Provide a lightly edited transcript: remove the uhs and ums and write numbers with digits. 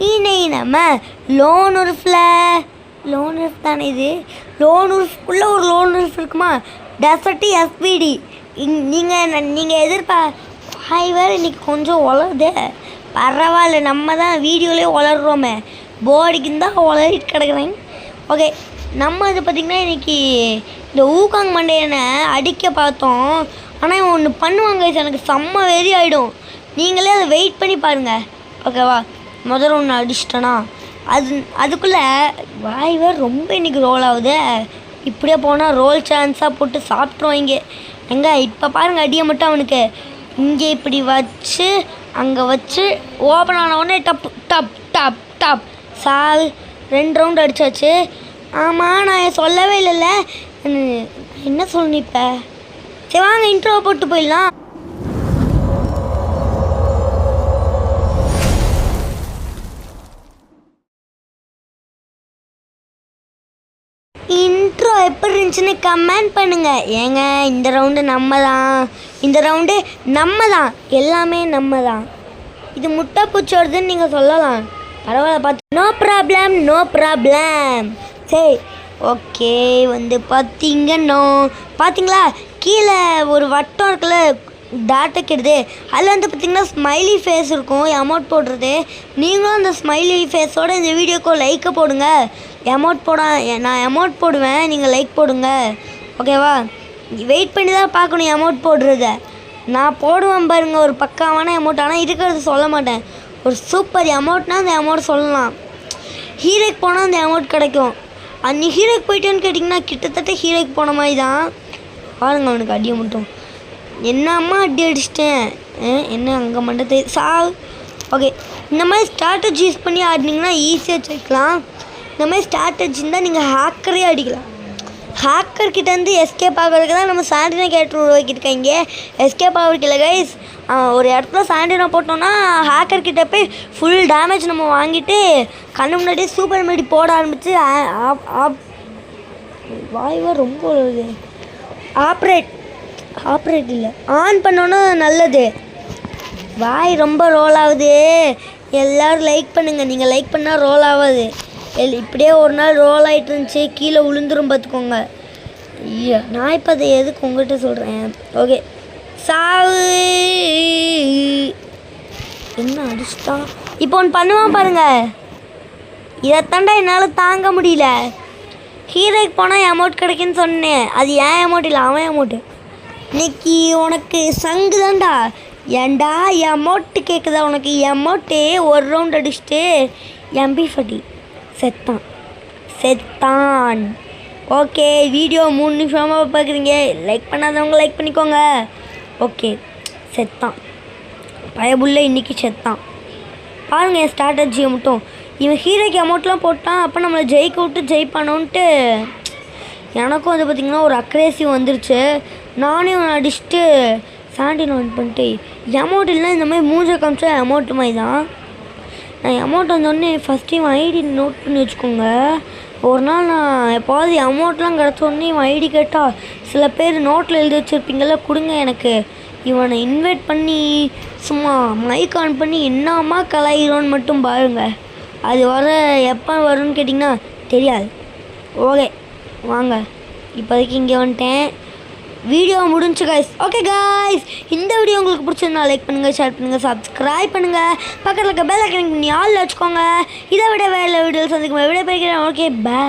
இன்னைக்கு நம்ம loan wolf தானே இது. லோன் உல்ஃப்குள்ளே ஒரு லோன் உல்ஃப் இருக்குமா, டெசர்ட் எஸ்பிடி. நீங்கள் ஹாய் வேறு இன்றைக்கி கொஞ்சம் வளருதே, பரவாயில்ல, நம்ம தான் வீடியோலேயே வளர்றோமே, போர்டுக்குன்னு தான் வளரிட்டு கிடக்குறேன். ஓகே, நம்ம இது பார்த்திங்கன்னா இன்றைக்கி இந்த ஊக்காங் மண்டையனை அடிக்க பார்த்தோம். ஆனால் இவன் ஒன்று பண்ணுவாங்க, எனக்கு செம்ம வெறி ஆகிடும். நீங்களே அதை வெயிட் பண்ணி பாருங்கள், ஓகேவா. முதல்ல ஒன்று அடிச்சிட்டேனா அதுக்குள்ளே வாய் வேறு ரொம்ப இன்றைக்கி ரோல் ஆகுது. இப்படியே போனால் ரோல் சான்ஸாக போட்டு சாப்பிட்ருவாங்க. இப்போ பாருங்கள், அடியை மட்டும் அவனுக்கு இங்கே இப்படி வச்சு அங்கே வச்சு ஓப்பன் ஆன உடனே டப் டப் டப் டப் சால் 2 ரவுண்டு அடித்தாச்சு. ஆமாம், நான் சொல்லவே இல்லைல்ல, என்ன சொல்லணும் இப்போ. சரி வாங்க இன்ட்ரோவை போட்டு போயிடலாம். இன்ட்ரோ எப்படி இருந்துச்சுன்னு கமெண்ட் பண்ணுங்கள். ஏங்க இந்த ரவுண்டு நம்ம தான், எல்லாமே நம்ம தான். இது முட்டை பூச்சி வருதுன்னு நீங்கள் சொல்லலாம், பரவாயில்ல, பார்த்து நோ ப்ராப்ளம். சரி ஓகே, பார்த்தீங்களா கீழே ஒரு வட்டம் இருக்குல்ல டாட்டுக்கிறது, அதில் பார்த்திங்கன்னா ஸ்மைலி ஃபேஸ் இருக்கும், அமௌண்ட் போடுறது. நீங்களும் அந்த ஸ்மைலி ஃபேஸோடு இந்த வீடியோக்கு லைக்கை போடுங்க. நான் அமௌண்ட் போடுவேன், நீங்கள் லைக் போடுங்க, ஓகேவா. வெயிட் பண்ணி தான் பார்க்கணும் அமௌண்ட் போடுறத. நான் போடுவேன் பாருங்க, ஒரு பக்காவான அமௌண்ட். ஆனால் இருக்கிறது சொல்ல மாட்டேன். ஒரு சூப்பர் அமௌண்ட்னால் அந்த அமௌண்ட் சொல்லலாம். ஹீரோக்கு போனால் அந்த அமௌண்ட் கிடைக்கும். நீ ஹீரோக்கு போயிட்டேன்னு கேட்டிங்கன்னா கிட்டத்தட்ட ஹீரோக்கு போன மாதிரி தான். பாருங்க அவனுக்கு அடியை மட்டும் என்னம்மா அடி அடிச்சிட்டேன். என்ன அங்கே மண்டத்தை ஓகே, இந்த மாதிரி ஸ்ட்ராட்டஜி யூஸ் பண்ணி ஆடினீங்கன்னா ஈஸியாக ஜெயிக்கலாம். இந்த மாதிரி ஸ்ட்ராட்டஜி இருந்தால் நீங்கள் ஹேக்கரே அடிக்கலாம். ஹேக்கர்கிட்டேருந்து எஸ்கேப் ஆகிறதுக்கு தான் நம்ம சாண்டினா கேரக்டர் உருவாக்கியிருக்காங்க. எஸ்கேப் ஆகிறதுக்கு இல்லை கைஸ், ஒரு இடத்துல சாண்டினா போட்டோன்னா ஹேக்கர்கிட்ட போய் ஃபுல் டேமேஜ் நம்ம வாங்கிட்டு கண்ணு முன்னாடியே சூப்பர் மெடி போட ஆரம்பித்து வாய்வா ரொம்ப வருது. ஆப்ரேட் இல்லை, ஆன் பண்ணோன்னா நல்லது. வாய் ரொம்ப ரோல் ஆகுது. எல்லோரும் லைக் பண்ணுங்கள், நீங்கள் லைக் பண்ணால் ரோல் ஆகாது. இப்படியே ஒரு நாள் ரோல் ஆகிட்டு இருந்துச்சு, கீழே விழுந்துரும் பார்த்துக்கோங்க. ஐயா, நான் இப்போ அதை எதுக்கு உங்கள்கிட்ட சொல்கிறேன். ஓகே, சாவு என்ன அடிச்சிட்டா. இப்போ ஒன்று பண்ணுவான் பாருங்கள், இதைத்தாண்டா என்னால் தாங்க முடியல. ஹீரோக்கு போனால் அமௌண்ட் கிடைக்குன்னு சொன்னேன், அது ஏன் அமௌண்ட் இல்லை, அவன் அமௌண்ட்டு. இன்னைக்கு உனக்கு சங்கு தான்டா. ஏண்டா அமௌண்ட்டு கேட்குதா உனக்கு? அமௌண்ட்டு ஒரு ரவுண்ட் அடிச்சுட்டு MP40 செத்தான். ஓகே, வீடியோ 3 நிமிஷமாக பார்க்குறீங்க, லைக் பண்ணாதவங்க லைக் பண்ணிக்கோங்க. ஓகே, செத்தான் பயபுள்ள, இன்றைக்கி செத்தான். பாருங்கள் என் ஸ்ட்ராட்டஜியை மட்டும். இவன் ஹீரோக்கு அமௌண்ட்லாம் போட்டான், அப்போ நம்மளை ஜெயிக்க விட்டு ஜெயிப்பானோன்ட்டு எனக்கும் அது பார்த்திங்கன்னா ஒரு அக்ரேசிவ் வந்துருச்சு. நானே அவனை அடிச்சுட்டு சாண்டின் ஒன் பண்ணிட்டு அமௌண்ட் இல்லைனா இந்த மாதிரி மூஞ்ச காமிச்சா அமௌண்ட் மாதிரி தான். நான் அமௌண்ட் வந்தோடனே ஃபஸ்ட் டைம் ஐடி நோட் பண்ணி வச்சுக்கோங்க. ஒரு நாள் நான் எப்போது அமௌண்ட்லாம் கிடச்சோடனே இவன் ஐடி கேட்டால் சில பேர் நோட்டில் எழுதி வச்சுருப்பீங்கள, கொடுங்க எனக்கு. இவனை இன்வைட் பண்ணி சும்மா மைக் ஆன் பண்ணி என்னம்மா கலாயிரோன்னு மட்டும் பாருங்கள். அது எப்போ வரும்னு கேட்டிங்கன்னா தெரியாது. ஓகே வாங்க, இப்போதைக்கு இங்கே வந்துட்டேன். வீடியோ முடிஞ்சு கைஸ். ஓகே கைஸ், இந்த வீடியோ உங்களுக்கு பிடிச்சிருந்தா லைக் பண்ணுங்கள், ஷேர் பண்ணுங்கள், சப்ஸ்கிரைப் பண்ணுங்கள், பக்கத்தில் இருக்க பெல் ஐக்கன் பண்ணி ஆல் வச்சுக்கோங்க. இதை விட வேறு வீடியோஸ் சந்திக்கும் விட போய்க்கிறேன். Okay, by.